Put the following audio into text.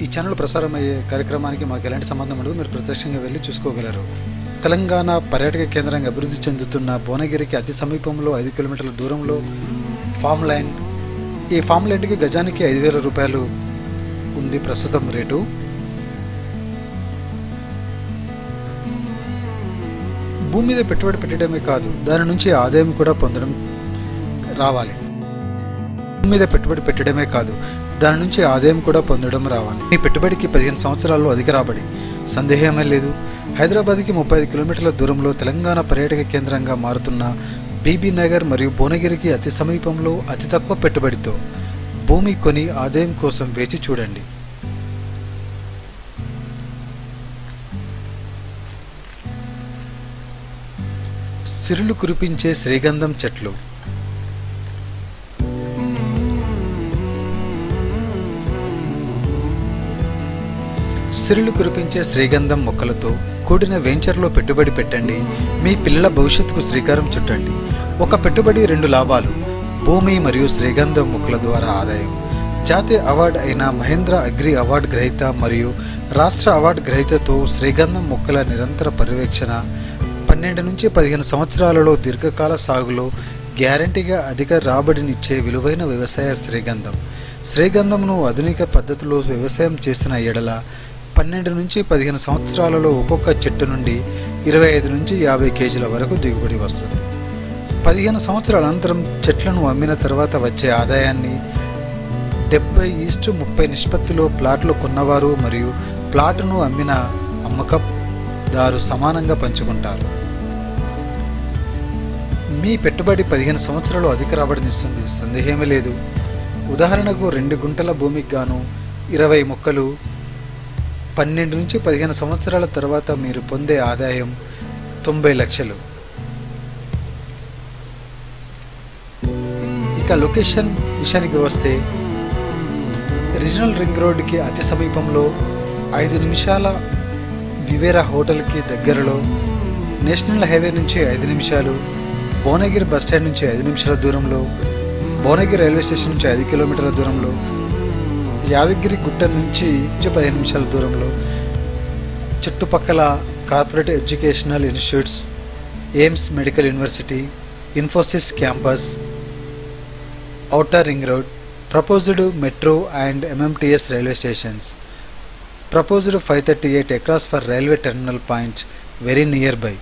ఈ ఛానల్ ప్రసారమయ్యే కార్యక్రమానికి మాకు ఎలాంటి సంబంధం ఉండదు, మీరు ప్రత్యక్షంగా వెళ్ళి చూసుకోగలరు. తెలంగాణ పర్యాటక కేంద్రంగా అభివృద్ధి చెందుతున్న భువనగిరికి అతి సమీపంలో 5 కిలోమీటర్ల దూరంలో ఫామ్ ల్యాండ్. ఈ ఫామ్ ల్యాండ్కి గజానికి 5,000 రూపాయలు ఉంది ప్రస్తుతం రేటు. భూమి మీద పెట్టుబడి పెట్టడమే కాదు, దాని నుంచి ఆదాయం కూడా పొందడం రావాలి. భూమి మీద పెట్టుబడి పెట్టడమే కాదు, దాని నుంచి ఆదాయం కూడా పొందడం రావాలి. మీ పెట్టుబడికి 15 సంవత్సరాల్లో అధిక రాబడి, సందేహమే లేదు. హైదరాబాద్కి 35 కిలోమీటర్ల దూరంలో తెలంగాణ పర్యాటక కేంద్రంగా మారుతున్న బీబీ నగర్ మరియు భువనగిరికి అతి సమీపంలో అతి తక్కువ పెట్టుబడితో భూమి కొని ఆదాయం కోసం వేచి చూడండి. సిరులు కురిపించే శ్రీగంధం చెట్లు. సిరులు కురిపించే శ్రీగంధం మొక్కలతో కూడిన వెంచర్లో పెట్టుబడి పెట్టండి. మీ పిల్లల భవిష్యత్తుకు శ్రీకారం చుట్టండి. ఒక పెట్టుబడి 2 లాభాలు, భూమి మరియు శ్రీగంధం మొక్కల ద్వారా ఆదాయం. జాతీయ అవార్డు అయిన మహేంద్ర అగ్రి అవార్డు గ్రహీత మరియు రాష్ట్ర అవార్డు గ్రహీతతో శ్రీగంధం మొక్కల నిరంతర పర్యవేక్షణ, 12 నుంచి 15 సంవత్సరాలలో దీర్ఘకాల సాగులో గ్యారంటీగా అధిక రాబడినిచ్చే విలువైన వ్యవసాయ శ్రీగంధం. శ్రీగంధంను ఆధునిక పద్ధతిలో వ్యవసాయం చేసిన ఎడల 12 నుంచి 15 సంవత్సరాలలో ఒక్కొక్క చెట్టు నుండి 25 నుంచి 50 కేజీల వరకు దిగుబడి వస్తుంది. 15 సంవత్సరాల అనంతరం చెట్లను అమ్మిన తర్వాత వచ్చే ఆదాయాన్ని 70:30 నిష్పత్తిలో ప్లాట్లు కొన్నవారు మరియు ప్లాటును అమ్మిన అమ్మకందారు సమానంగా పంచుకుంటారు. మీ పెట్టుబడి 15 సంవత్సరాలు అధిక రాబడినిస్తుంది, సందేహమే లేదు. ఉదాహరణకు 2 గుంటల భూమికి గాను 20 మొక్కలు. 12 నుంచి 15 సంవత్సరాల తర్వాత మీరు పొందే ఆదాయం 90 లక్షలు. ఇక లొకేషన్ విషయానికి వస్తే, రీజనల్ రింగ్ రోడ్డుకి అతి సమీపంలో 5 నిమిషాల వివేరా హోటల్కి దగ్గరలో, నేషనల్ హైవే నుంచి 5 నిమిషాలు, భువనగిరి బస్టాండ్ నుంచి 5 నిమిషాల దూరంలో, భువనగిరి రైల్వే స్టేషన్ నుంచి 5 కిలోమీటర్ల దూరంలో, యాదగిరి గుట్ట నుంచి 15 నిమిషాల దూరంలో, చుట్టుపక్కల corporate educational institutes, AIIMS medical university, Infosys campus, outer ring road, proposed metro and MMTS railway stations, proposed 538 across for railway terminal points very nearby.